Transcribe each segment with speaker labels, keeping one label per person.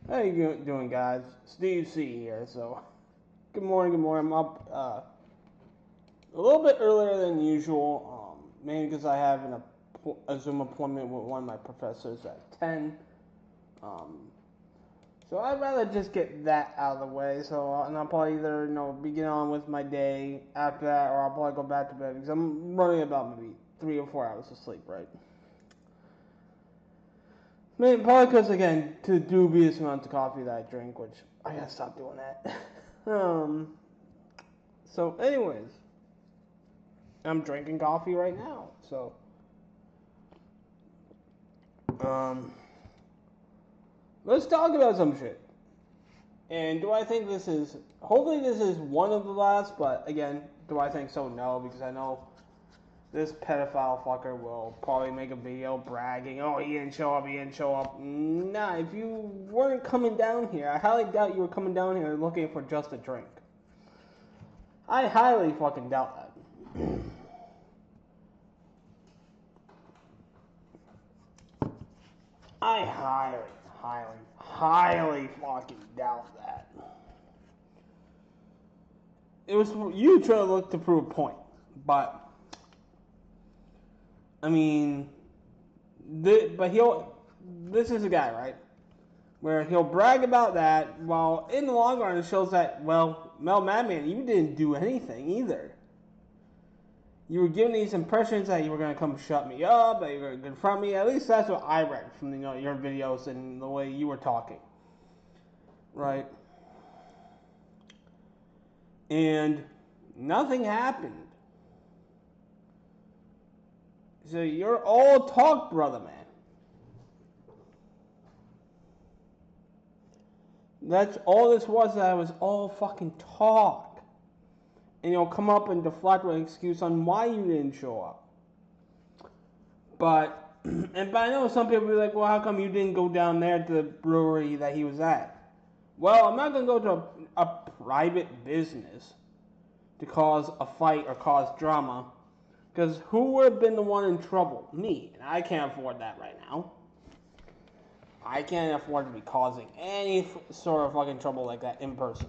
Speaker 1: How you doing, guys? Steve C here. So, good morning. Good morning. I'm up a little bit earlier than usual, mainly because I have a Zoom appointment with one of my professors at 10. Um, so I'd rather just get that out of the way. And I'll probably either begin on with my day after that, or I'll probably go back to bed because I'm running about maybe 3 or 4 hours of sleep, right? Maybe probably because again, to dubious amounts of coffee that I drink, which I gotta stop doing that. um. So, anyways, I'm drinking coffee right now. So, um, let's talk about some shit. And do I think this is? Hopefully, this is one of the last. But again, do I think so? No, because I know this pedophile fucker will probably make a video bragging, "Oh, he didn't show up. He didn't show up." Nah, if you weren't coming down here, I highly doubt you were coming down here looking for just a drink. I highly fucking doubt that. I highly fucking doubt that. It was you trying to look to prove a point, but I mean, but he'll. This is a guy, right? Where he'll brag about that, while in the long run it shows that, well, Mel Madman, you didn't do anything either. You were giving these impressions that you were gonna come shut me up, that you were gonna confront me. At least that's what I read from your videos and the way you were talking, right? And nothing happened. So you're all talk, brother man. That's all this was. That was all fucking talk. And you'll come up and deflect with an excuse on why you didn't show up. But I know some people be like, well, how come you didn't go down there to the brewery that he was at? Well, I'm not gonna go to a private business to cause a fight or cause drama. Because who would have been the one in trouble? Me. And I can't afford that right now. I can't afford to be causing any sort of fucking trouble like that in person.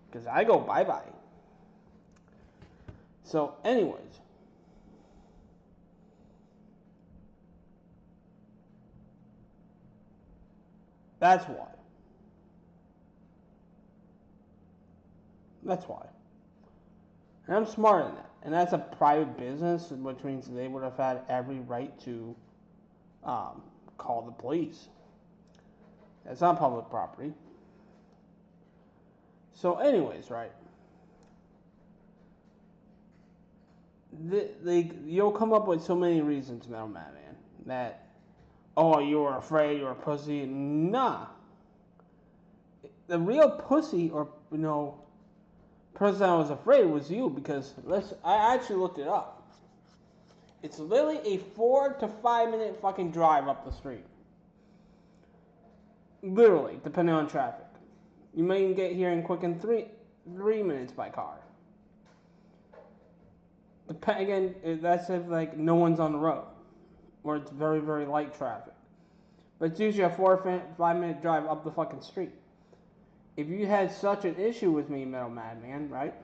Speaker 1: Because I go bye-bye. So, anyways. That's why. That's why. And I'm smarter than that. And that's a private business, which means they would have had every right to call the police. That's not public property. So, anyways, right? You'll come up with so many reasons, Metal Man, that, oh, you were afraid, you were a pussy. Nah. The real pussy, or, person I was afraid was you, because I actually looked it up. It's literally a 4 to 5 minute fucking drive up the street. Literally, depending on traffic. You may even get here in quick in 3 minutes by car. Again, that's if like no one's on the road, or it's very, very light traffic. But it's usually a 4 or 5 minute drive up the fucking street. If you had such an issue with me, Metal Madman, right?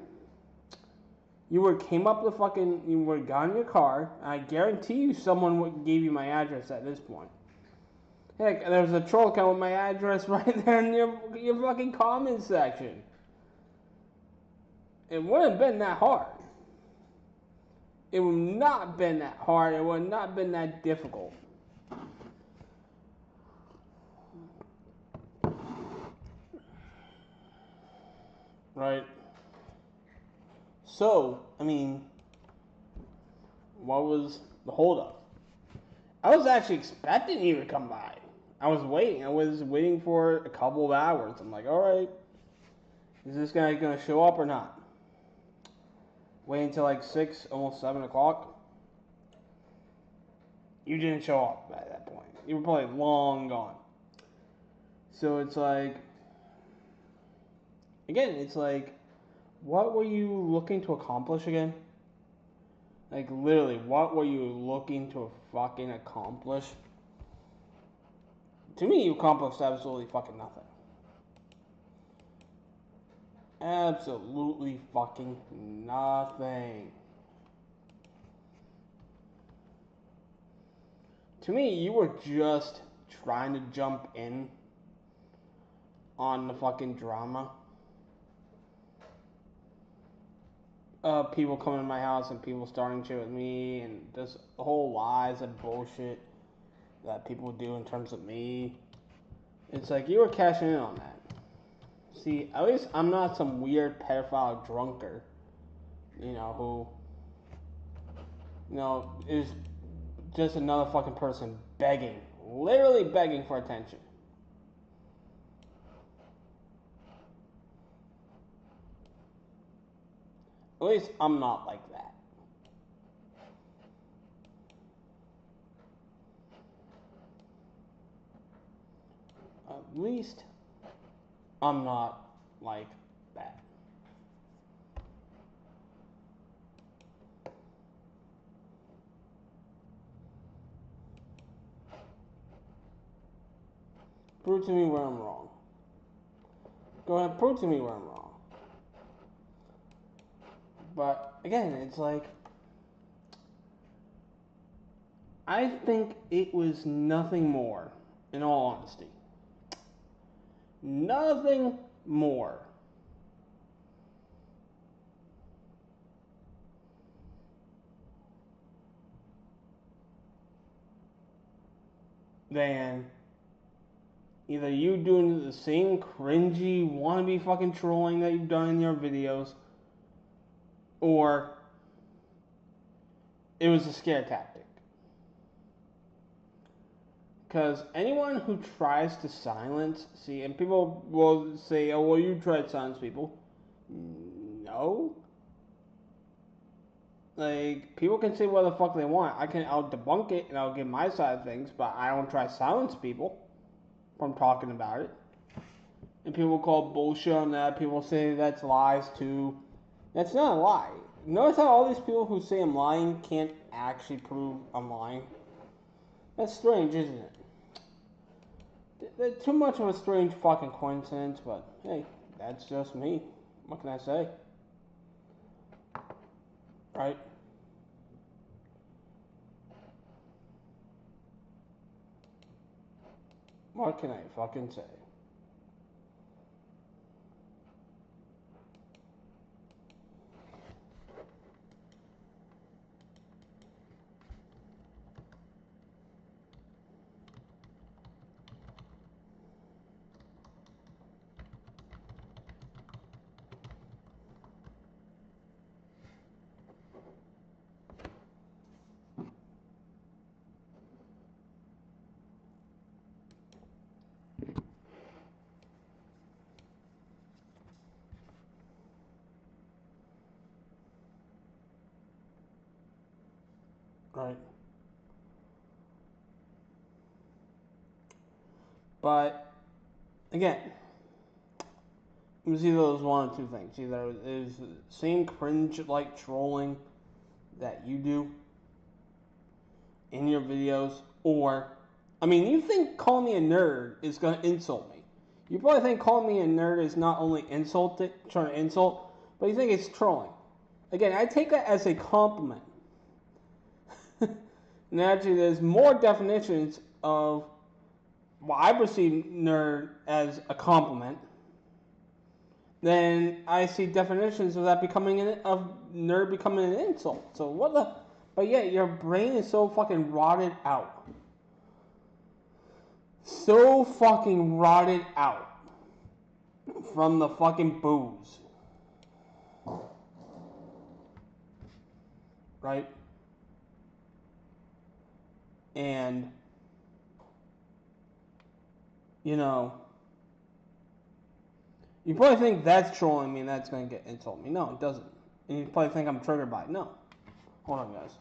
Speaker 1: You would have got in your car, and I guarantee you someone gave you my address at this point. Heck, there's a troll account with my address right there in your fucking comments section. It wouldn't have been that hard. It would not have been that hard. It would not have been that difficult. Right? So, I mean, what was the holdup? I was actually expecting you to come by. I was waiting. I was waiting for a couple of hours. I'm like, alright, is this guy going to show up or not? Wait until like 6, almost 7 o'clock. You didn't show up at that point. You were probably long gone. So it's like, again, it's like, what were you looking to accomplish again? Like, literally, what were you looking to fucking accomplish? To me, you accomplished absolutely fucking nothing. Absolutely fucking nothing. To me, you were just trying to jump in on the fucking drama. People coming to my house and people starting shit with me and just whole lies and bullshit that people do in terms of me. It's like you were cashing in on that. See, at least I'm not some weird pedophile drunker, who, is just another fucking person begging, literally begging for attention. At least I'm not like that. At least I'm not like that. Prove to me where I'm wrong. Go ahead, prove to me where I'm wrong. But again, it's like, I think it was nothing more, in all honesty. Nothing more than either you doing the same cringy, wannabe fucking trolling that you've done in your videos, or it was a scare tactic. Because anyone who tries to silence, and people will say, oh, well, you tried to silence people. No. Like, people can say what the fuck they want. I'll debunk it and I'll give my side of things, but I don't try to silence people from talking about it. And people call bullshit on that. People say that's lies too. That's not a lie. Notice how all these people who say I'm lying can't actually prove I'm lying? That's strange, isn't it? Too much of a strange fucking coincidence, but hey, that's just me. What can I say? Right? What can I fucking say? Right? But again, it was either those one or two things. Either it was the same cringe-like trolling that you do in your videos, or, I mean, you think calling me a nerd is going to insult me. You probably think calling me a nerd is not only trying to insult, but you think it's trolling. Again, I take that as a compliment. And actually, there's more definitions of what I perceive nerd as a compliment than I see definitions of that of nerd becoming an insult. So what the? But yeah, your brain is so fucking rotted out. So fucking rotted out from the fucking booze. Right? And, you probably think that's trolling me and that's going to insult me. No, it doesn't. And you probably think I'm triggered by it. No. Hold on, guys.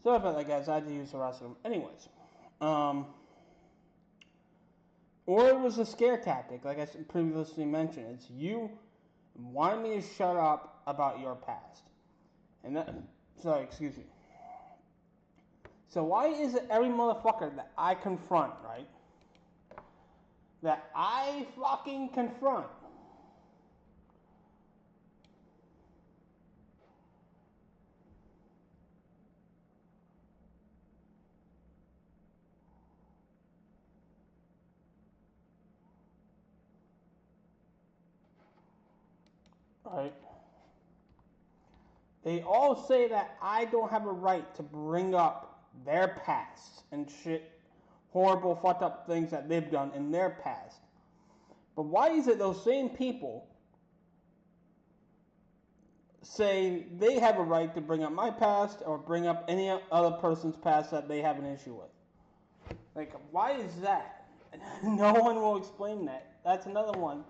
Speaker 1: Sorry about that, guys. I had to use the restroom. Anyways, or it was a scare tactic, like I previously mentioned. It's you wanting me to shut up about your past. And that, sorry, excuse me. So why is it every motherfucker that I confront, right? That I fucking confront. Right? They all say that I don't have a right to bring up their past and shit, horrible, fucked up things that they've done in their past. But why is it those same people say they have a right to bring up my past or bring up any other person's past that they have an issue with? Like, why is that? No one will explain that. That's another one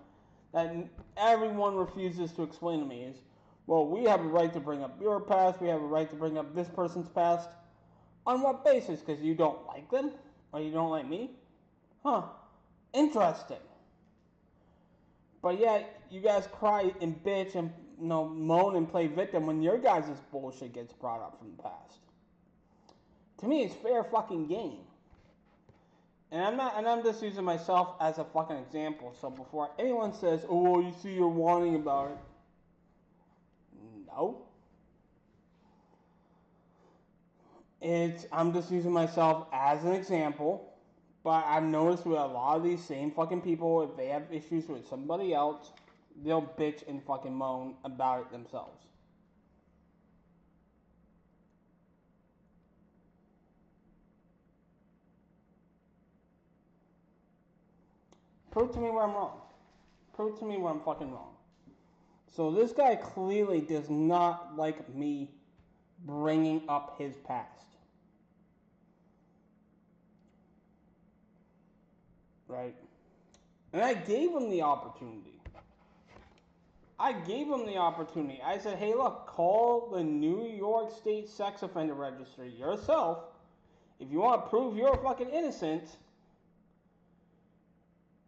Speaker 1: that everyone refuses to explain to me is, well, we have a right to bring up your past, we have a right to bring up this person's past. On what basis? Because you don't like them? Or you don't like me? Huh. Interesting. But yet, you guys cry and bitch and moan and play victim when your guys' bullshit gets brought up from the past. To me, it's fair fucking game. And I'm just using myself as a fucking example. So before anyone says, oh, well, you see you're whining about it. No. I'm just using myself as an example. But I've noticed with a lot of these same fucking people, if they have issues with somebody else, they'll bitch and fucking moan about it themselves. Prove to me where I'm wrong. Prove to me where I'm fucking wrong. So this guy clearly does not like me bringing up his past. Right? And I gave him the opportunity. I said, hey, look, call the New York State Sex Offender Registry yourself if you want to prove you're fucking innocent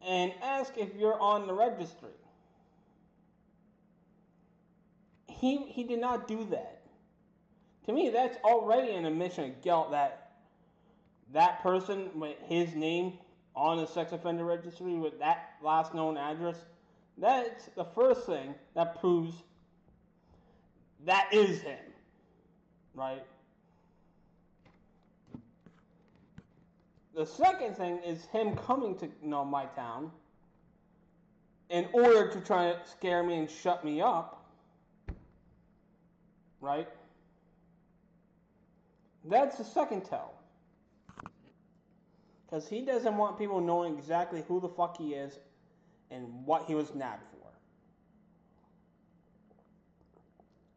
Speaker 1: and ask if you're on the registry. He did not do that. To me, that's already an admission of guilt that person with his name on the sex offender registry with that last known address, that's the first thing that proves that is him, right? The second thing is him coming to my town in order to try to scare me and shut me up, right? That's the second tell. Because he doesn't want people knowing exactly who the fuck he is and what he was nabbed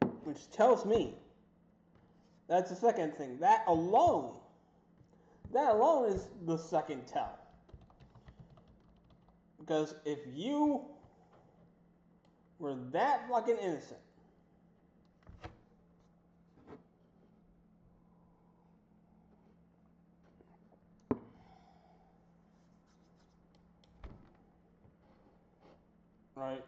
Speaker 1: for. Which tells me, that's the second thing. That alone is the second tell. Because if you were that fucking innocent, right?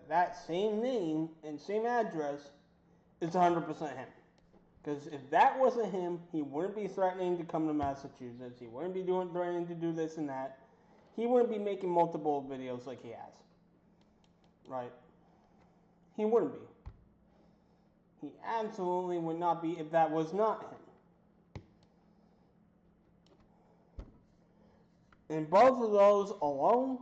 Speaker 1: That same name and same address is 100% him. Because if that wasn't him, he wouldn't be threatening to come to Massachusetts. He wouldn't be threatening to do this and that. He wouldn't be making multiple videos like he has. Right? He wouldn't be. He absolutely would not be if that was not him. And both of those alone,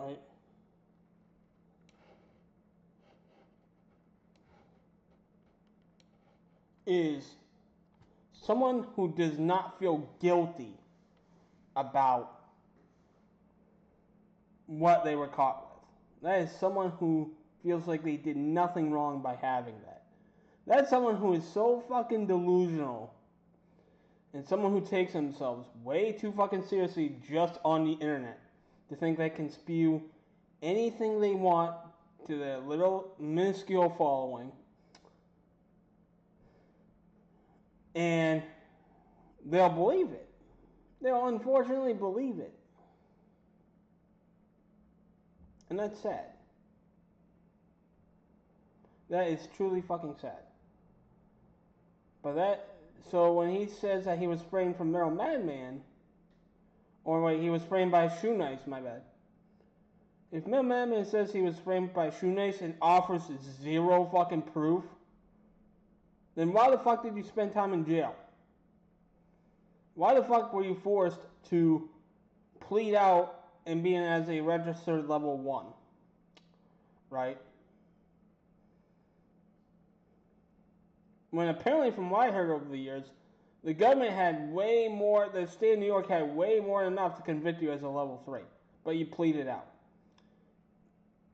Speaker 1: right? Is someone who does not feel guilty about what they were caught with. That is someone who feels like they did nothing wrong by having that. That's someone who is so fucking delusional and someone who takes themselves way too fucking seriously just on the internet to think they can spew anything they want to their little minuscule following, and they'll believe it. They'll unfortunately believe it. And that's sad. That is truly fucking sad. So when he says that he was spraying from Meryl Madman, or wait, he was sprayed by Shoe Nice, my bad. If Meryl Madman says he was sprayed by Shoe Nice and offers zero fucking proof, then why the fuck did you spend time in jail? Why the fuck were you forced to plead out and be as a registered level 1? Right? When apparently, from what I heard over the years, the government had way more, the state of New York had way more than enough to convict you as a level 3. But you pleaded out.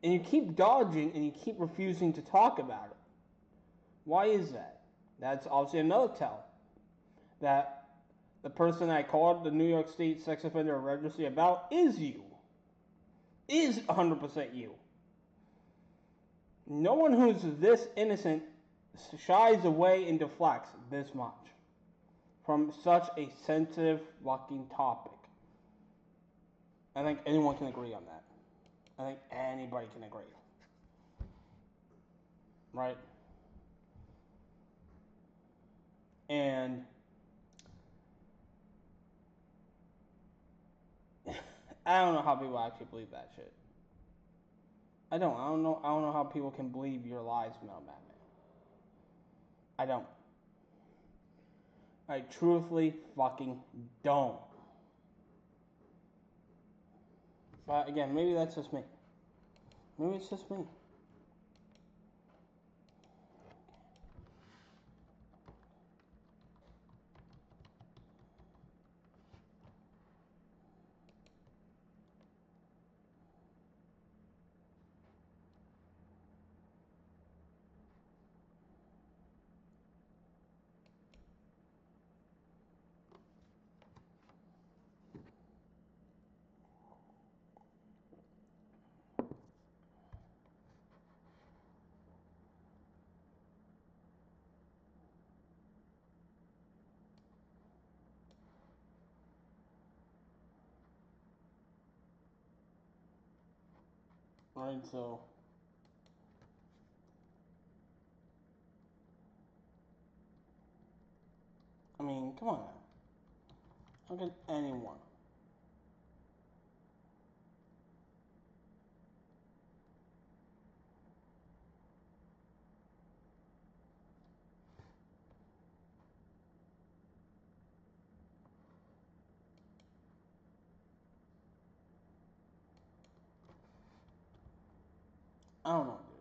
Speaker 1: And you keep dodging and you keep refusing to talk about it. Why is that? That's obviously another tell. That the person I called the New York State Sex Offender Registry about is you. Is 100% you. No one who's this innocent shies away and deflects this much from such a sensitive fucking topic. I think anyone can agree on that. I think anybody can agree. Right? And I don't know how people actually believe that shit. I don't know how people can believe your lies, Mel Batman. I don't. I truthfully fucking don't. But again, maybe that's just me. Maybe it's just me. Alright, so I mean, come on now. How can anyone? I don't know, dude.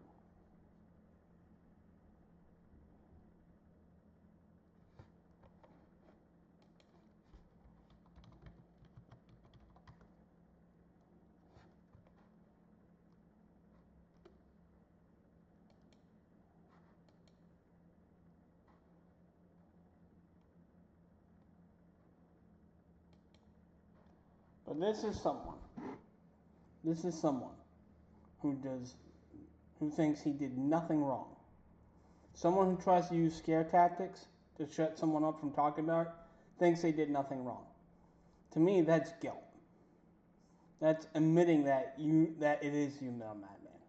Speaker 1: But this is someone who thinks he did nothing wrong. Someone who tries to use scare tactics to shut someone up from talking about it thinks they did nothing wrong. To me, that's guilt. That's admitting that it is you, Metal Madman.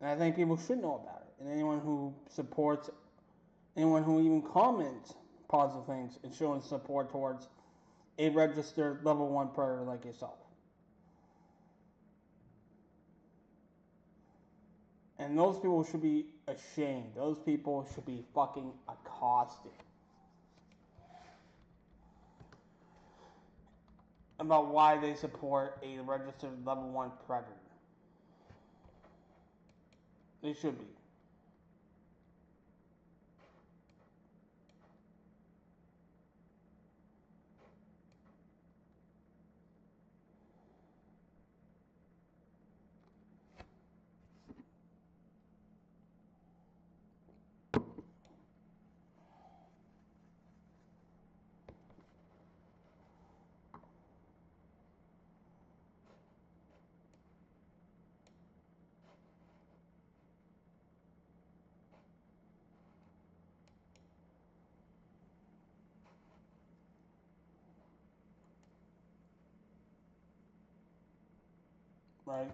Speaker 1: And I think people should know about it. And anyone who supports, anyone who even comments positive things and showing support towards a registered level 1 predator like yourself. And those people should be ashamed. Those people should be fucking accosted. about why they support a registered level 1 predator. They should be. Right?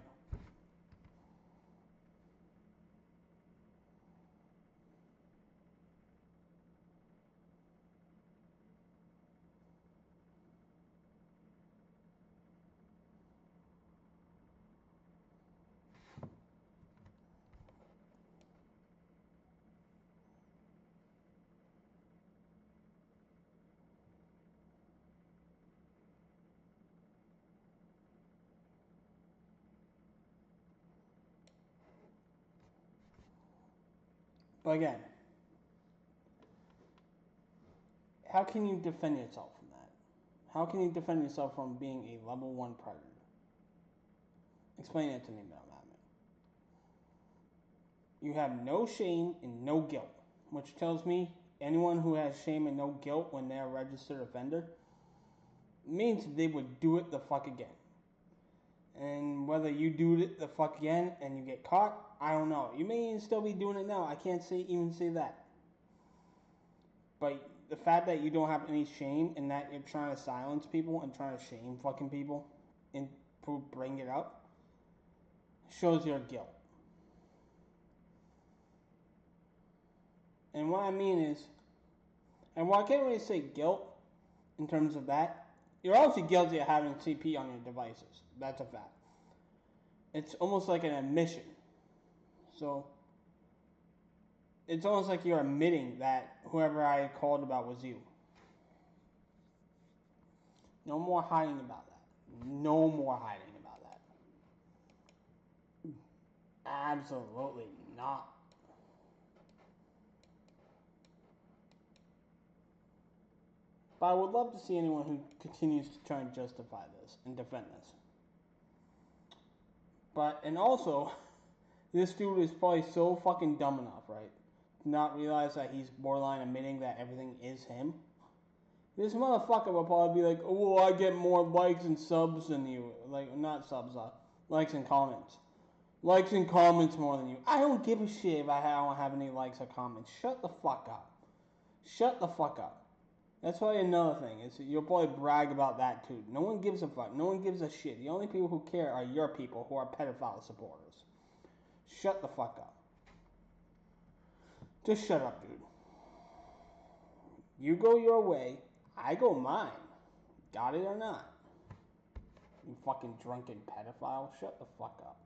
Speaker 1: But again, how can you defend yourself from that? How can you defend yourself from being a level 1 predator? Explain it to me, Madam Admin. You have no shame and no guilt, which tells me anyone who has shame and no guilt when they're a registered offender means they would do it the fuck again. And whether you do it the fuck again and you get caught, I don't know. You may still be doing it now. I can't even say that. But the fact that you don't have any shame and that you're trying to silence people and trying to shame fucking people and bring it up shows your guilt. And what I mean is, and what I can't really say guilt in terms of that, you're also guilty of having CP on your devices. That's a fact. It's almost like an admission. So, it's almost like you're admitting that whoever I called about was you. No more hiding about that. No more hiding about that. Absolutely not. But I would love to see anyone who continues to try and justify this and defend this. But, and also, this dude is probably so fucking dumb enough, right? To not realize that he's borderline admitting that everything is him. This motherfucker will probably be like, oh, well, I get more likes and subs than you. Like, not subs, likes and comments. Likes and comments more than you. I don't give a shit if I don't have any likes or comments. Shut the fuck up. Shut the fuck up. That's probably another thing. Is you'll probably brag about that too. No one gives a fuck. No one gives a shit. The only people who care are your people who are pedophile supporters. Shut the fuck up. Just shut up, dude. You go your way. I go mine. Got it or not? You fucking drunken pedophile. Shut the fuck up.